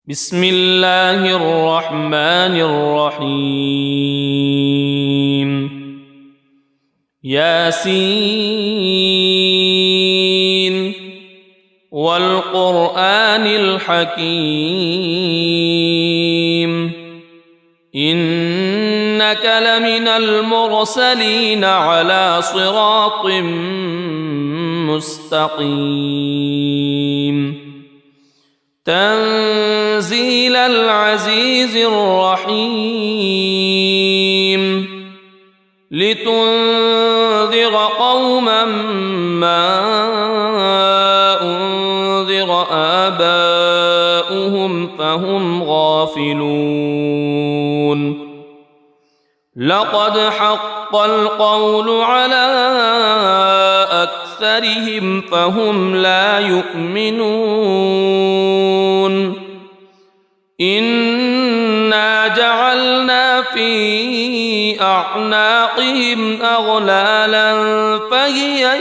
بسم الله الرحمن الرحيم ياسين والقرآن الحكيم إنك لمن المرسلين على صراط مستقيم تنزيل العزيز الرحيم لتنذر قوما ما أنذر آباؤهم فهم غافلون لقد حق القول على أكثرهم فهم لا يؤمنون إنا جعلنا في أعناقهم أغلالا فهي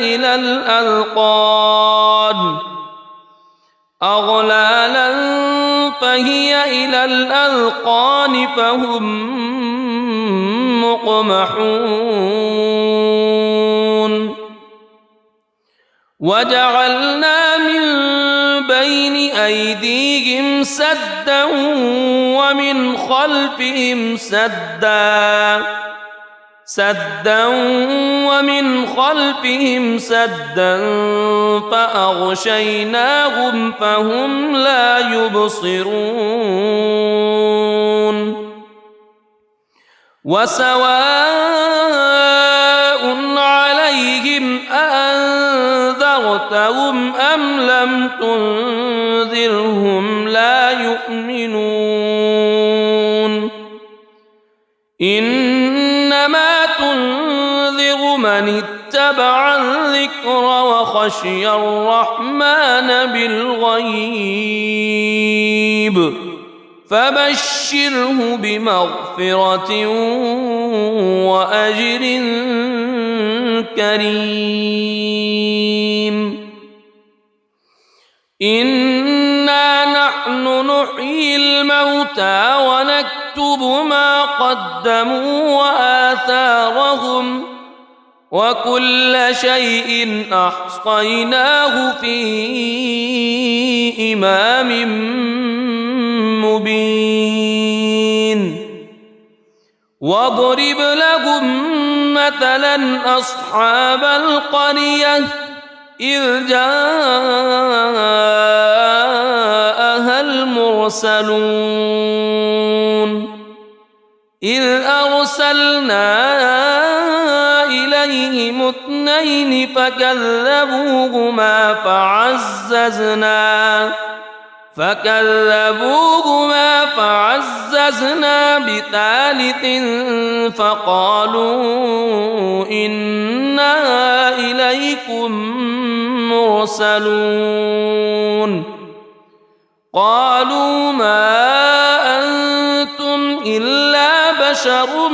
إلى الأذقان فهم مقمحون وجعلنا من بين أيديهم سدا ومن خلفهم سدا فأغشيناهم فهم لا يبصرون وسواء عليهم أأنذرتهم أم لم تنذرهم لا يؤمنون إنما تنذر من اتبع الذكر وخشي الرحمن بالغيب فبشره بمغفرة وأجر كريم إنا نحن نحيي الموتى ونكتب ما قدموا وآثارهم وكل شيء أحصيناه في إمام مبين واضرب لهم مثلا أصحاب القرية إذ جاءها المرسلون إذ أرسلنا إليهم اثنين فكذبوهما فعززنا بثالث فقالوا إنا إليكم مرسلون قالوا ما أنتم إلا بشر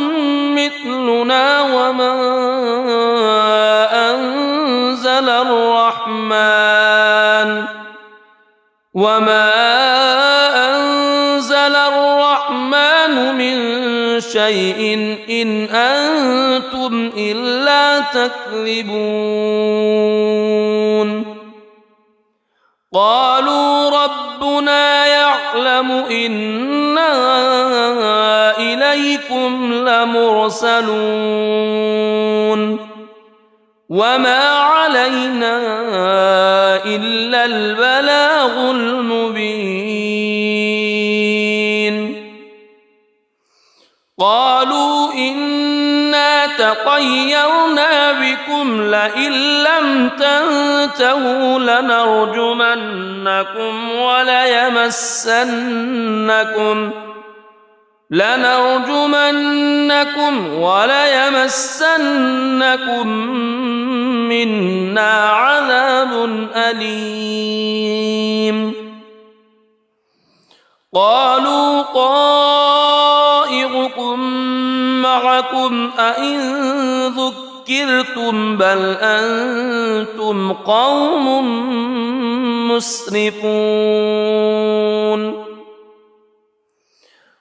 مثلنا وما أنزل الرحمن من شيء إن أنتم إلا تكذبون قالوا ربنا يعلم إنا إليكم لمرسلون وما علينا إلا البلاغ المبين قالوا إنا تطيرنا بكم لئن لم تنتهوا لنرجمنكم وليمسنكم منا عذاب أليم قالوا طائركم معكم أئن ذكرتم بل أنتم قوم مسرفون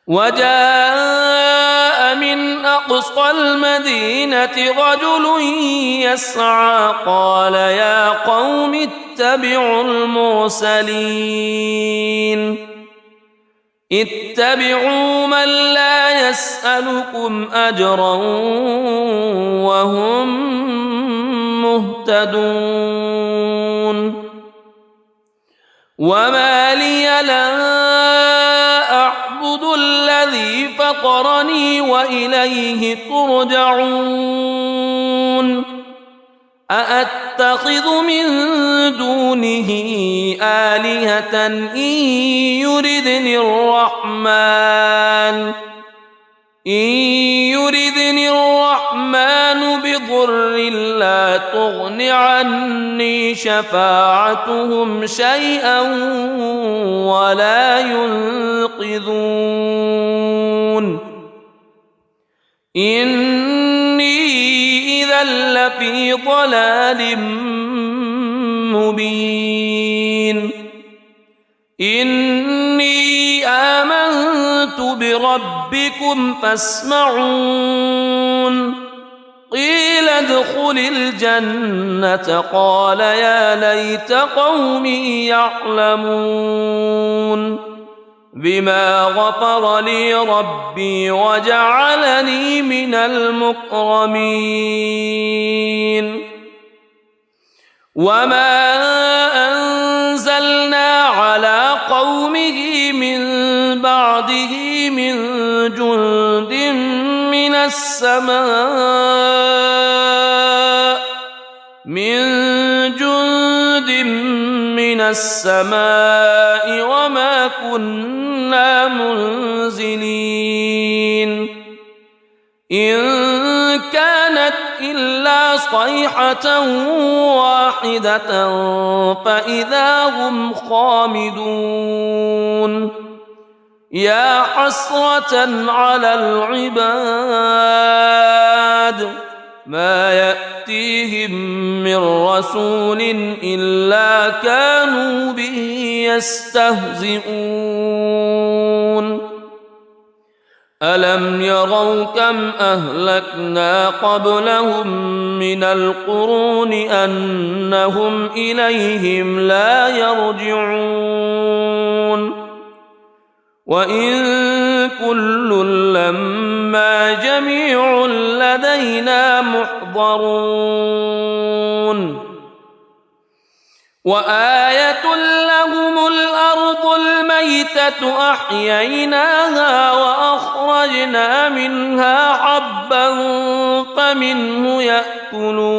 وجاء من أقصى المدينة رجل يسعى قال يا قوم اتبعوا المرسلين اتبعوا من لا يسألكم أجرا وهم مهتدون وما لي لا أعبد الذي فطرني وإليه ترجعون أأتخذ من دونه آلهة إن يردني الرحمن بضر لا تغن عني شفاعتهم شيئا ولا ينقذون إني إذا لفي ضلال مبين إني آمنت بربكم فاسمعون قيل ادخل الجنة قال يا ليت قومي يعلمون بما غفر لي ربي وجعلني من المكرمين وما أنزلنا على قومه من بعده من جند من السماء وما كنا منزلين إن كانت إلا صيحة واحدة فإذا هم خامدون يا حسرة على العباد ما يأتيهم من رسول إلا كانوا به يستهزئون ألم يروا كم أهلكنا قبلهم من القرون أنهم إليهم لا يرجعون وإن كل لما جميع لدينا محضرون وآية لهم الأرض الميتة أحييناها وأخرجنا منها حبا فمنه يأكلون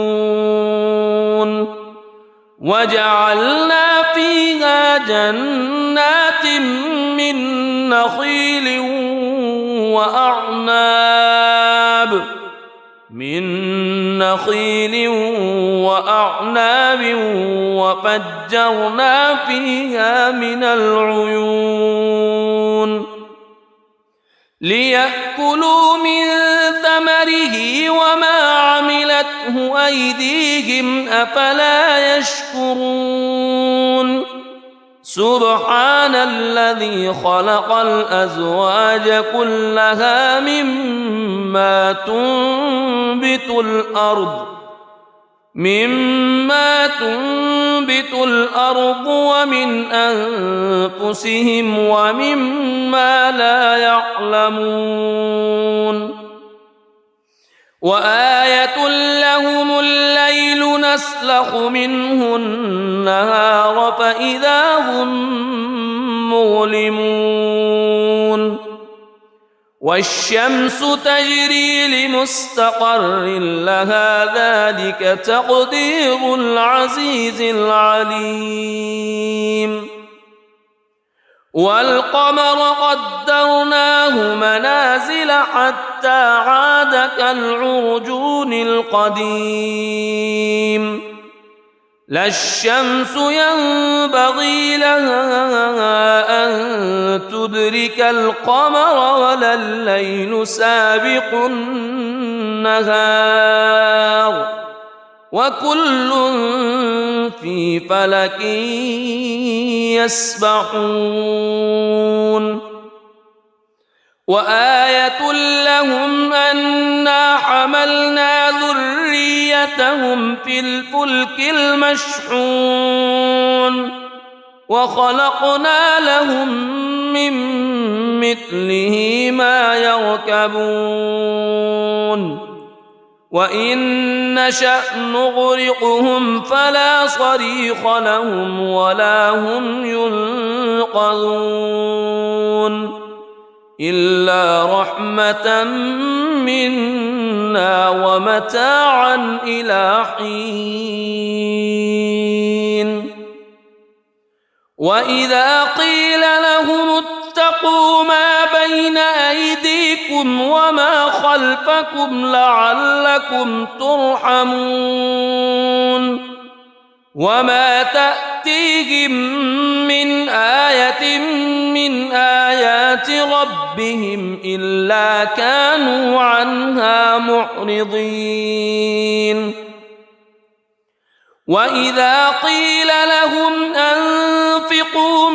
وجعلنا فيها جنات من نخيل وأعناب وفجرنا فيها من العيون ليأكلوا من ثمره وما عملته أيديهم أفلا يشكرون سبحان الذي خلق الأزواج كلها مما تنبت الأرض ومن أنفسهم ومما لا يعلمون وآية لهم الليل نسلخ منه النهار فإذا هم مظلمون والشمس تجري لمستقر لها ذلك تقدير العزيز العليم والقمر قدرناه منازل حتى عاد كالعرجون القديم لا الشمس ينبغي لها أن تدرك القمر ولا الليل سابق النهار وكل في فلك يسبحون وآية لهم أنا حملنا ذريتهم في الفلك المشحون وخلقنا لهم من مثله ما يركبون وإن نشأ نغرقهم فلا صريخ لهم ولا هم ينقذون إلا رحمة منا ومتاعا إلى حين وإذا قيل لهم اتقوا ما بين أيديكم وما خلفكم لعلكم ترحمون وما تأتيهم من آية من آيات ربهم إلا كانوا عنها معرضين وإذا قيل لهم أنفقوا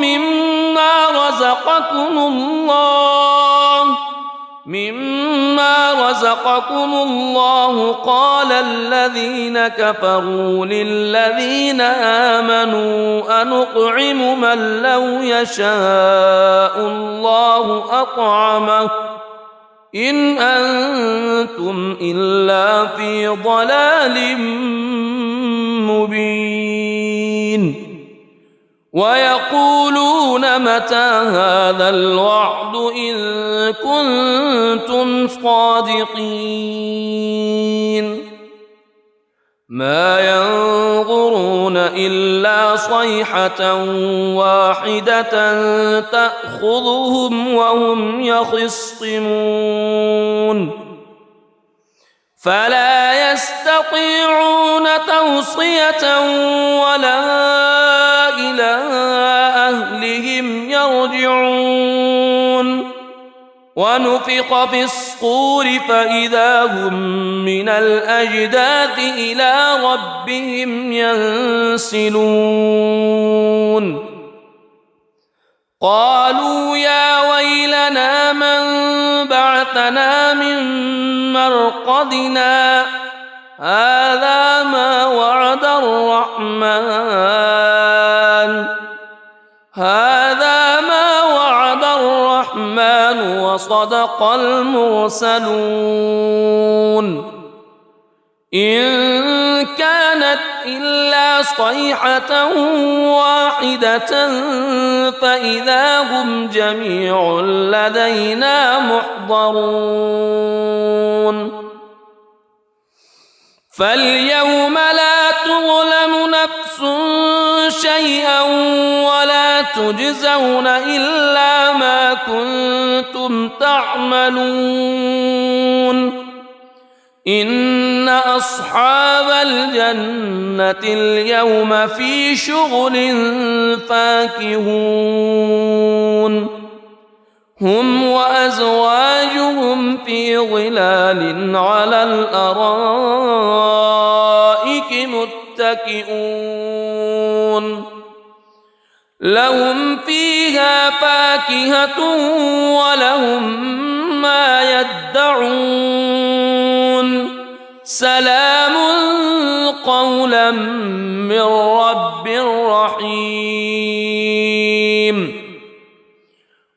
مما رزقكم الله قال الذين كفروا للذين آمنوا أنطعم من لو يشاء الله أطعمه إن أنتم إلا في ضلال مبين ويقولون متى هذا الوعد إن كنتم صادقين ما ينظرون إلا صيحة واحدة تأخذهم وهم يخصمون فلا يستطيعون توصية ولا إلى أهلهم يرجعون ونفخ في الصور فإذا هم من الأجداث إلى ربهم ينسلون قالوا يا ويلنا من بعثنا من مرقدنا هذا ما وعد الرحمن وصدق المرسلون إن كانت إلا صيحة واحدة فإذا هم جميع لدينا محضرون فاليوم لا تظلم نفس شيئا ولا تجزون إلا ما كنتم تعملون إن أصحاب الجنة اليوم في شغل فاكهون هم وأزواجهم في ظلال على الأرائك متكئون لهم فيها فاكهة ولهم ما يدعون سلام قولا من رب رحيم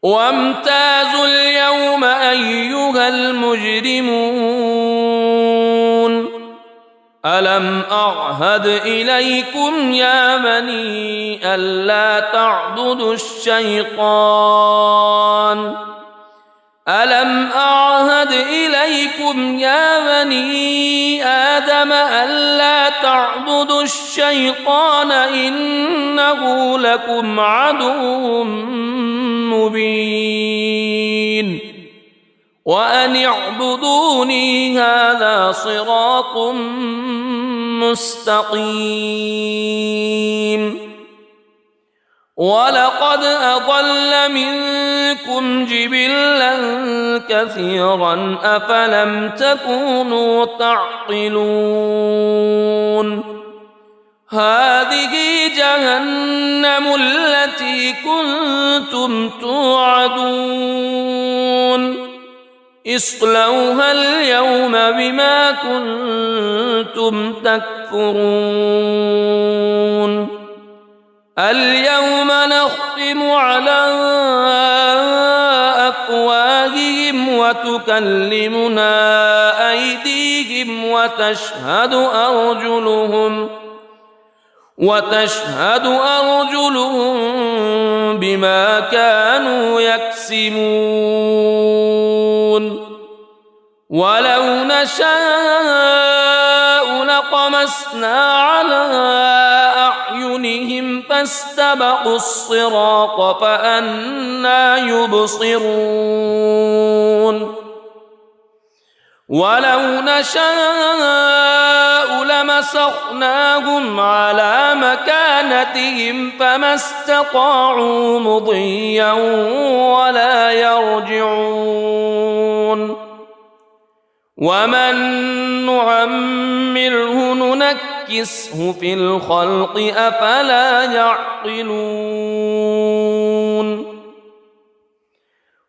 وامتازوا اليوم أيها المجرمون ألم أعهد إليكم يا بني ألا تعبدوا الشيطان ألم أعهد إليكم يا بني آدم ألا تعبدوا الشيطان إنه لكم عدو مبين وأن اعبدوني هذا صراط مستقيم ولقد أضل منكم جبلا كثيرا أفلم تكونوا تعقلون هذه جهنم التي كنتم توعدون اصلوها اليوم بما كنتم تكفرون اليوم نختم على أفواههم وتكلمنا أيديهم وتشهد أرجلهم بما كانوا يكسبون ولو نشاء لطمسنا على أعينهم فاستبقوا الصراط فأنى يبصرون ولو نشاء لمسخناهم على مكانتهم فما استطاعوا مضيا ولا يرجعون ومن نعمره ننكسه في الخلق أفلا يعقلون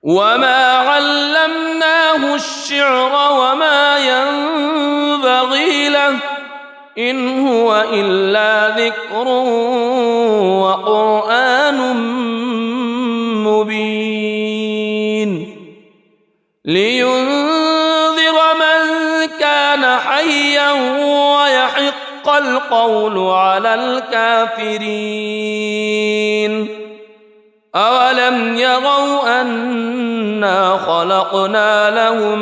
وما علمناه الشعر وما ينبغي له إن هو إلا ذكر وقرآن مبين لينذر من كان حيا ويحق القول على الكافرين أولم يروا أنا خلقنا لهم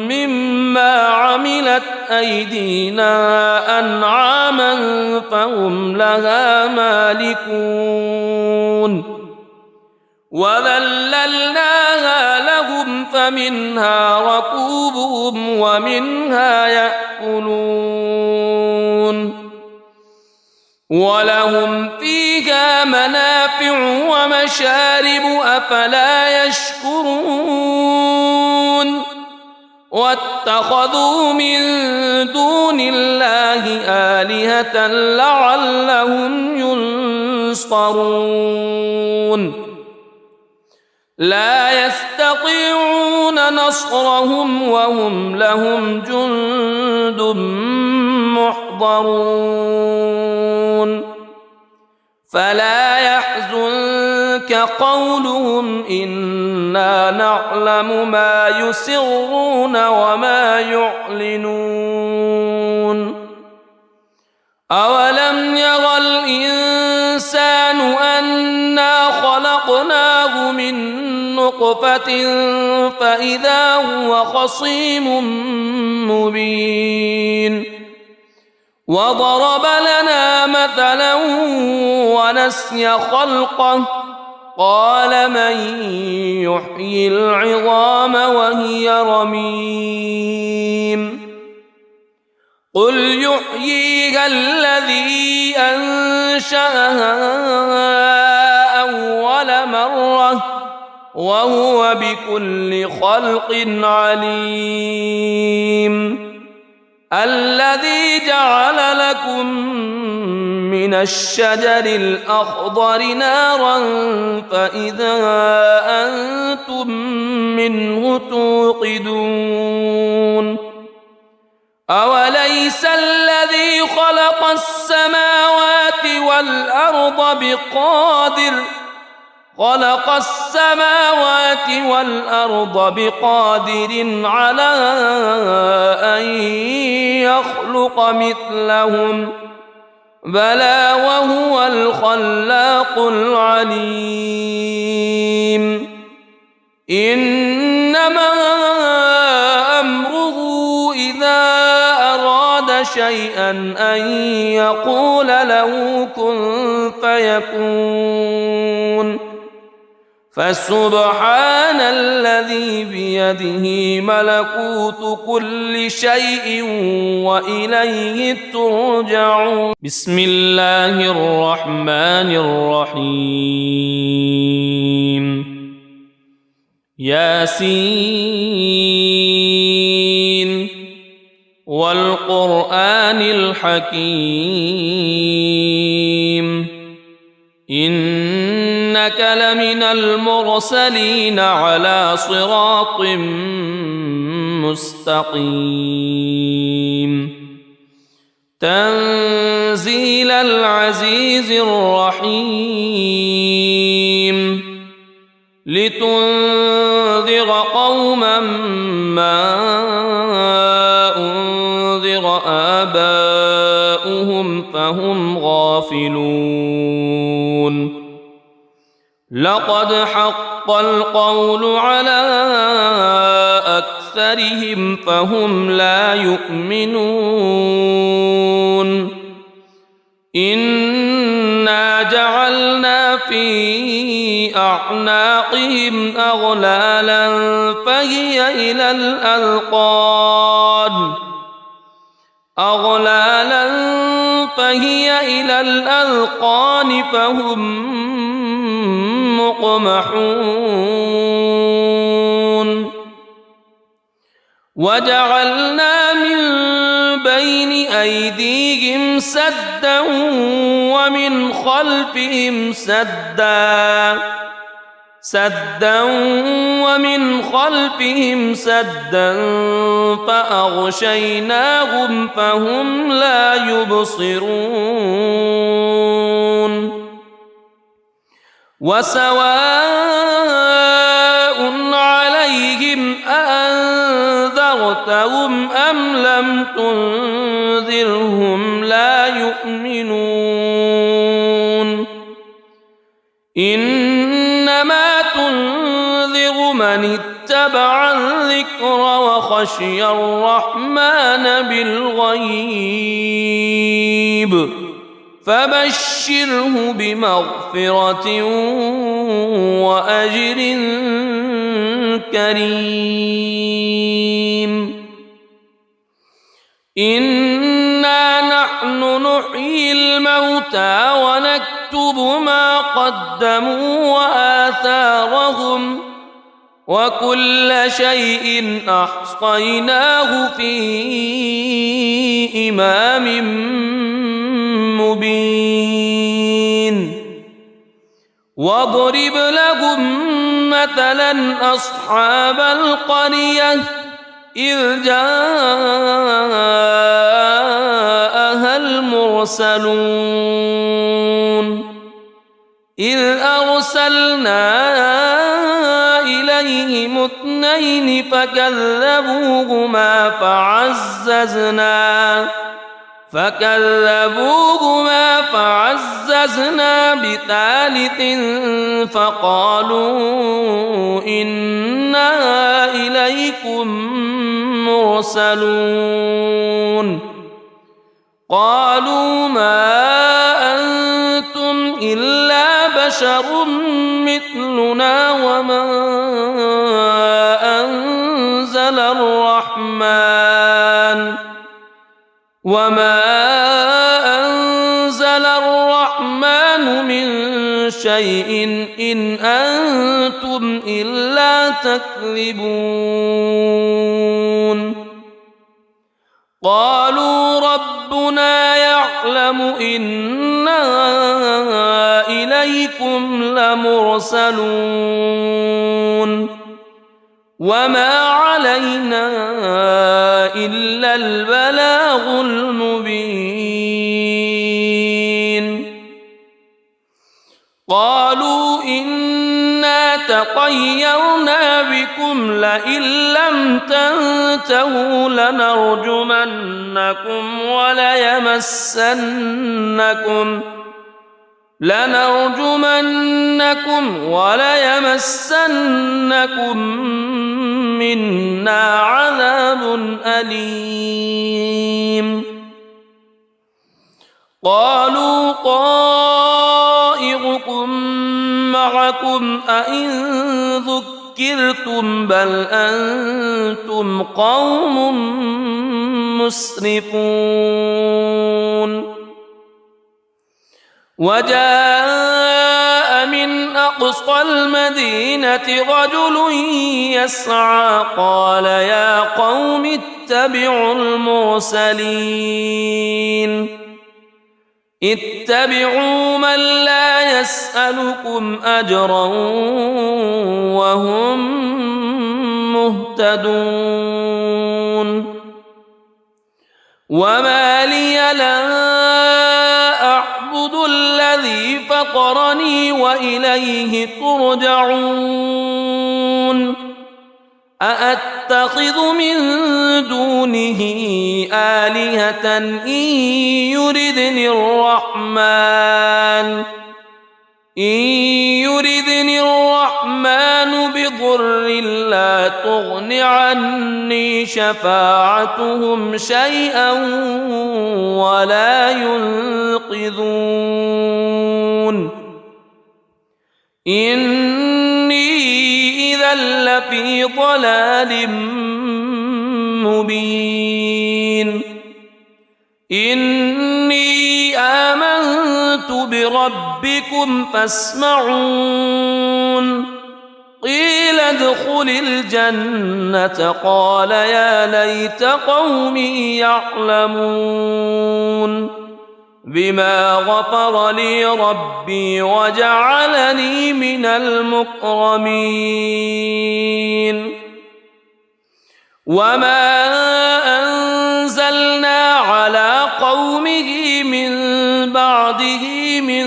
مما عملت أيدينا أنعاما فهم لها مالكون وذللناها لهم فمنها ركوبهم ومنها يأكلون ولهم فيها منافع ومشارب أفلا يشكرون واتخذوا من دون الله آلهة لعلهم ينصرون لا يستطيعون نصرهم وهم لهم جند محضرون فلا يحزنك قولهم إنا نعلم ما يسرون وما يعلنون أولم ير الإنسان أنا خلقناه من نطفة فإذا هو خصيم مبين وضرب لنا مثلا ونسي خلقه قال من يحيي العظام وهي رميم قل يحييها الذي أنشأها أول مرة وهو بكل خلق عليم الذي جعل لكم من الشجر الأخضر نارا فإذا أنتم منه توقدون أوليس الذي خلق السماوات والأرض بقادر على أن يخلق مثلهم بلى وهو الخلاق العليم إنما أمره إذا أراد شيئا أن يقول له كن فيكون فسبحان الذي بيده ملكوت كل شيء وإليه ترجعون بسم الله الرحمن الرحيم ياسين والقرآن الحكيم إنك لمن المرسلين على صراط مستقيم تنزيل العزيز الرحيم لتنذر قوما ما أنذر آباؤهم فهم غافلون لقد حق القول على أكثرهم فهم لا يؤمنون إنا جعلنا في أعناقهم أغلالا فهي إلى الأذقان فهم مقمحون وجعلنا من بين أيديهم سدا ومن خلفهم سدا فأغشيناهم فهم لا يبصرون وسواء عليهم أأنذرتهم أم لم تنذرهم لا يؤمنون إنما تنذر من اتبع الذكر وخشي الرحمن بالغيب فبشره بمغفرة وأجر كريم إنا نحن نحيي الموتى ونكتب ما قدموا وآثارهم وكل شيء أحصيناه في إمام مبين واضرب لهم مثلا أصحاب القرية إذ جاءها المرسلون إذ أرسلنا إليهم اثنين فكذبوهما فعززنا بثالث فقالوا إنا إليكم مرسلون قالوا ما أنتم إلا بشر مثلنا وما أنزل الرحمن من شيء إن أنتم إلا تكذبون قالوا ربنا يعلم إنا إليكم لمرسلون وما علينا إلا البلاغ المبين قالوا إنا تطيرنا بكم لئن لم تنتهوا لنرجمنكم وليمسنكم منا عذاب أليم قالوا طائركم معكم أئن ذكرتم بل أنتم قوم مسرفون وجاء من أقصى المدينة رجل يسعى قال يا قوم اتبعوا المرسلين اتبعوا من لا يسألكم أجرا وهم مهتدون وما لي لا أعبد الذي فطرني وإليه ترجعون أأتخذ من دونه آلهة إن يردني الرحمن بضر لا تغن عني شفاعتهم شيئا ولا ينقذون إني إذا لفي ضلال مبين إني آمنت بربكم فاسمعون قيل ادخل الجنة قال يا ليت قومي يعلمون بما غفر لي ربي وجعلني من المكرمين وما أنزلنا على قومه من بعده من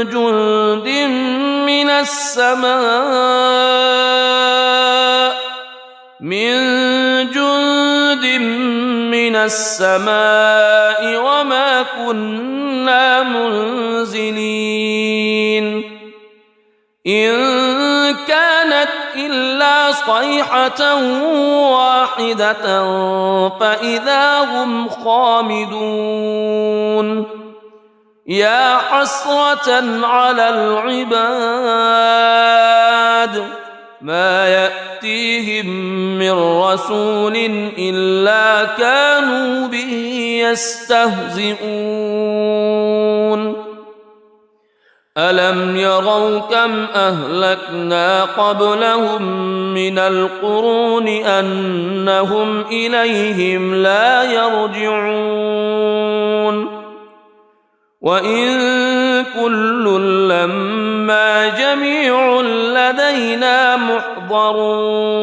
جند من السماء وما كنا منزلين إن كانت إلا صيحة واحدة فإذا هم خامدون يا حسرة على العباد ما يأتيهم من رسول إلا كانوا به يستهزئون ألم يروا كم أهلكنا قبلهم من القرون أنهم إليهم لا يرجعون وإن كل لما جميع لدينا محضرون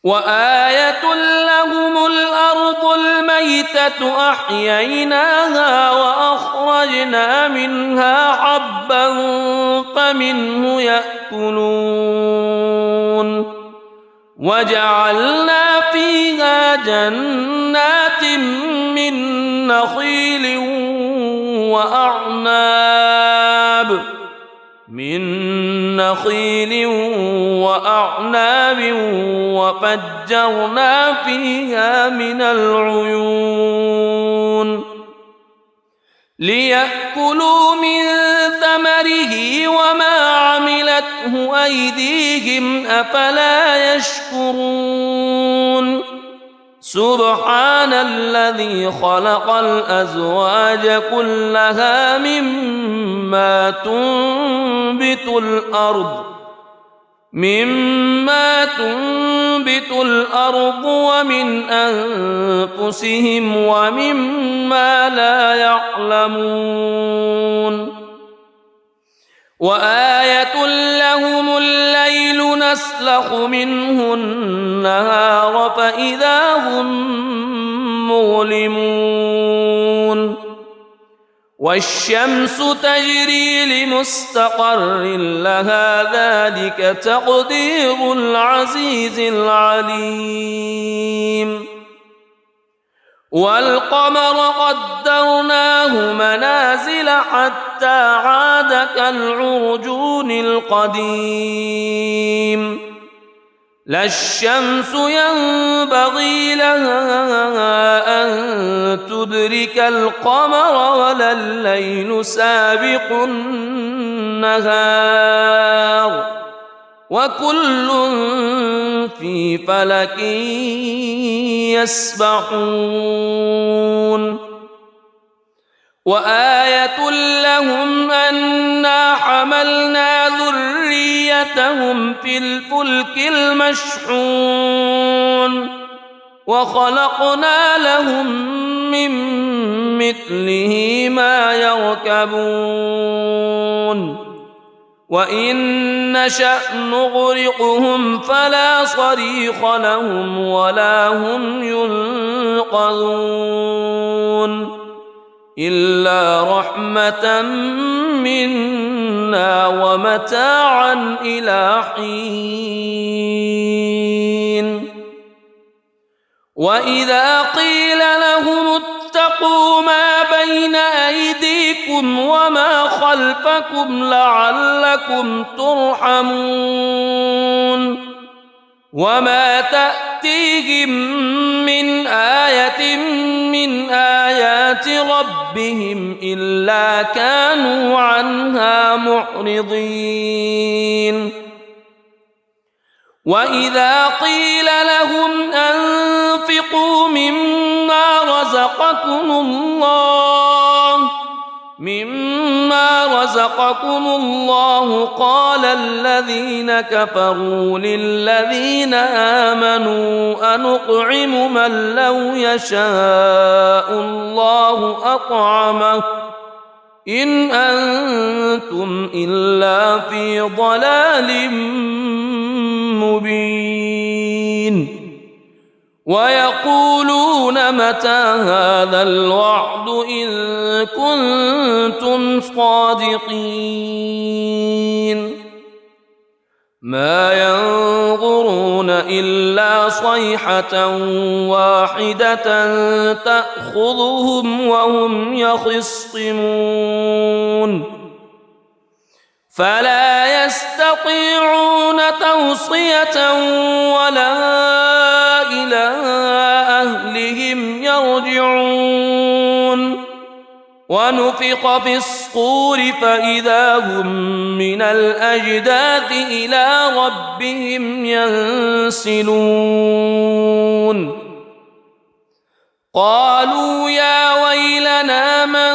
وآية لهم الأرض الميتة أحييناها وأخرجنا منها حبا فمنه يأكلون وجعلنا فيها جنات من نخيل وأعناب وفجرنا فيها من العيون ليأكلوا من ثمره وما عملته أيديهم أفلا يشكرون سبحان الذي خلق الأزواج كلها مما تنبت الأرض ومن أنفسهم ومما لا يعلمون وآية لهم الليل نسلخ منه النهار فإذا هم مظلمون والشمس تجري لمستقر لها ذلك تقدير العزيز العليم والقمر قدرناه منازل حتى عاد كالعرجون القديم لا الشمس ينبغي لها أن تدرك القمر ولا الليل سابق النهار وكل في فلك يسبحون وآية لهم أنا حملنا ذريتهم في الفلك المشحون وخلقنا لهم من مثله ما يركبون وإن نشأ نغرقهم فلا صريخ لهم ولا هم ينقذون إلا رحمة منا ومتاعا إلى حين وإذا قيل لهم اتقوا ما بين أيديكم وما خلفكم لعلكم ترحمون وما تأتيهم من آية من آيات ربهم إلا كانوا عنها معرضين وإذا قيل لهم أنفقوا مما رزقكم الله قال الذين كفروا للذين آمنوا أنطعم من لو يشاء الله أطعمه إن أنتم إلا في ضلال مبين ويقولون متى هذا الوعد إن كنتم صادقين ما ينظرون إلا صيحة واحدة تأخذهم وهم يخصمون فلا يستطيعون توصية ولا إلى أهلهم يرجعون ونفخ في الصور فإذا هم من الأجداث إلى ربهم ينسلون قالوا يا ويلنا من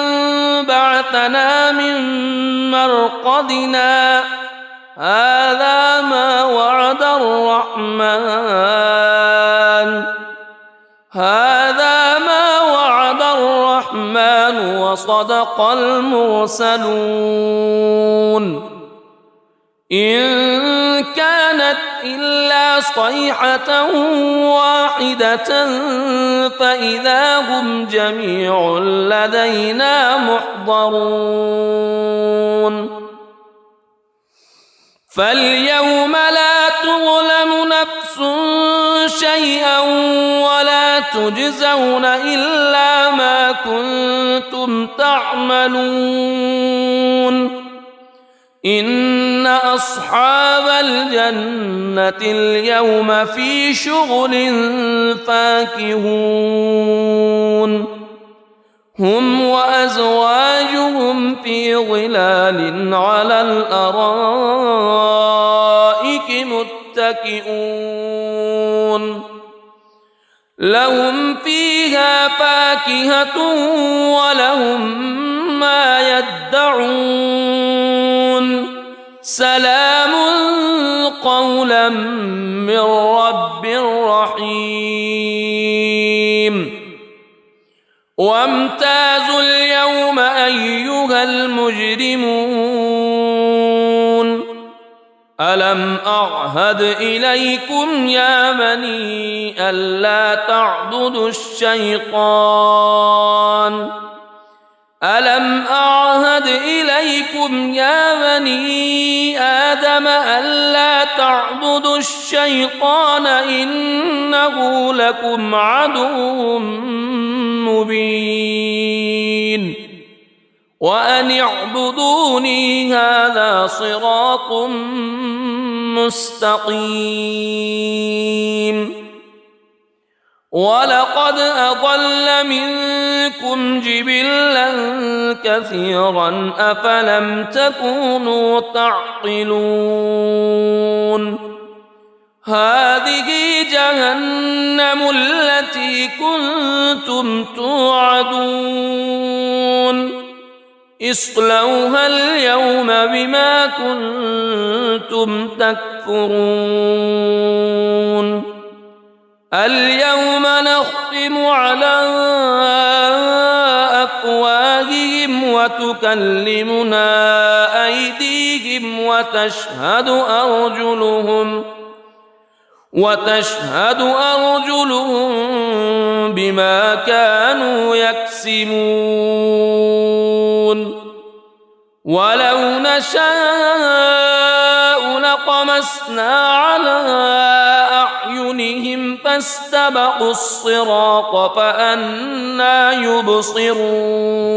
بعثنا من مرقدنا هذا ما وعد الرحمن وصدق المرسلون إن كانت إلا صيحة واحدة فإذا هم جميع لدينا محضرون فاليوم لا تظلم نفس شيئا ولا تجزون إلا ما كنتم تعملون إن أصحاب الجنة اليوم في شغل فاكهون هم وأزواجهم في ظلال على الأرائك متكئون لهم فيها فاكهة ولهم ما يدعون سلام قولا من رب رحيم وامتازوا اليوم أيها المجرمون ألم أعهد إليكم يا بني ألا تعبدوا الشيطان ألم أعهد إليكم يا بني آدم ألا تعبدوا الشيطان إنه لكم عدو مبين وأن اعبدوني هذا صراط مستقيم ولقد أضل منكم جبلا كثيرا أفلم تكونوا تعقلون هذه جهنم التي كنتم توعدون اصلوها اليوم بما كنتم تكفرون اليوم نختم على وتكلمنا أيديهم وتشهد أرجلهم بما كانوا يكسبون ولو نشاء لطمسنا على أعينهم فاستبقوا الصراط فأنى يبصرون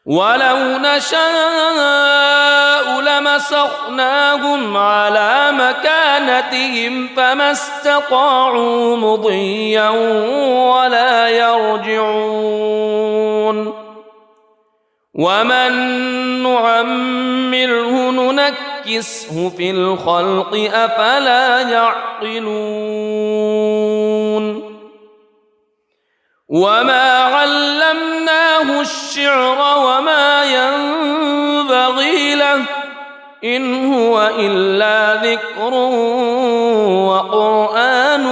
ولو نشاء لمسخناهم على مكانتهم فما استطاعوا مضيا ولا يرجعون ومن نعمره ننكسه في الخلق أفلا يعقلون وما علمناه الشعر وما ينبغي له إن هو إلا ذكر وقرآن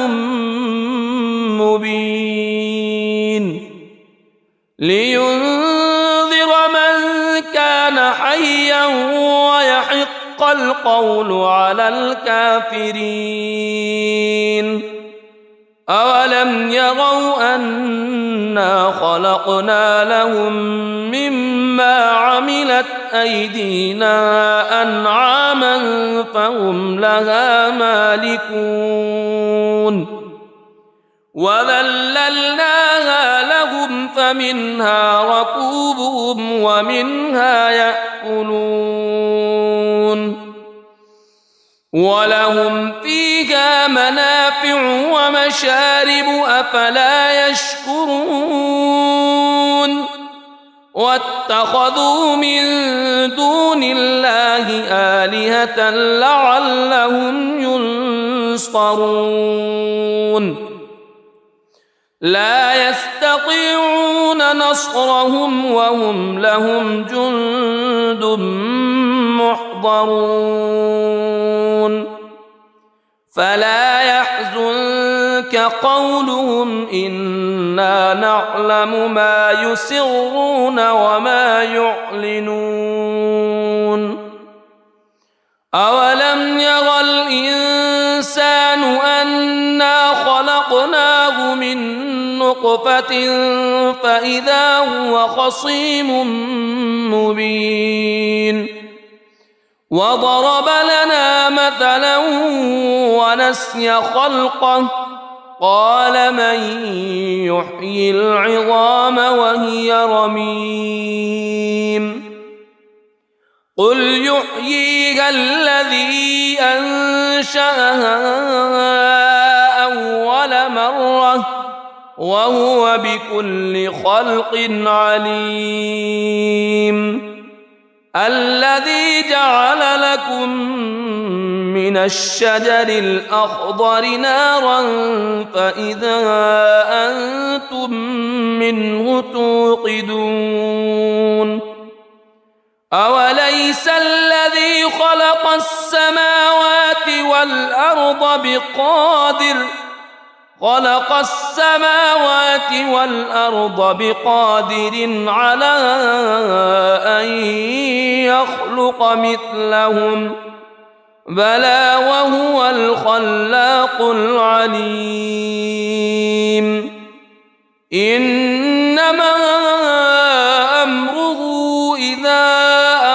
مبين لينذر من كان حيا ويحق القول على الكافرين أولم يروا أنا خلقنا لهم مما عملت أيدينا أنعاما فهم لها مالكون وذللناها لهم فمنها ركوبهم ومنها يأكلون ولهم فيها منافع ومشارب أفلا يشكرون واتخذوا من دون الله آلهة لعلهم ينصرون لا يستطيعون نصرهم وهم لهم جند محضرون فلا يحزنك قولهم إنا نعلم ما يسرون وما يعلنون أولم ير الإنسان أنا خلقناه من نطفة فإذا هو خصيم مبين وضرب لنا مثلا ونسي خلقه قال من يحيي العظام وهي رميم قل يحييها الذي أنشأها أول مرة وهو بكل خلق عليم الذي جعل لكم من الشجر الأخضر نارا فإذا أنتم منه توقدون أوليس الذي خلق السماوات والأرض بقادر على أن يخلق مثلهم بلى وهو الخلاق العليم إنما أمره إذا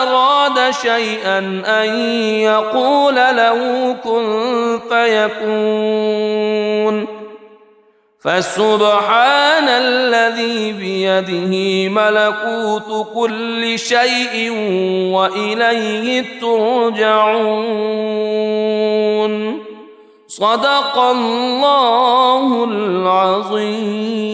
أراد شيئا أن يقول له كن فيكون فسبحان الذي بيده ملكوت كل شيء وإليه ترجعون صدق الله العظيم.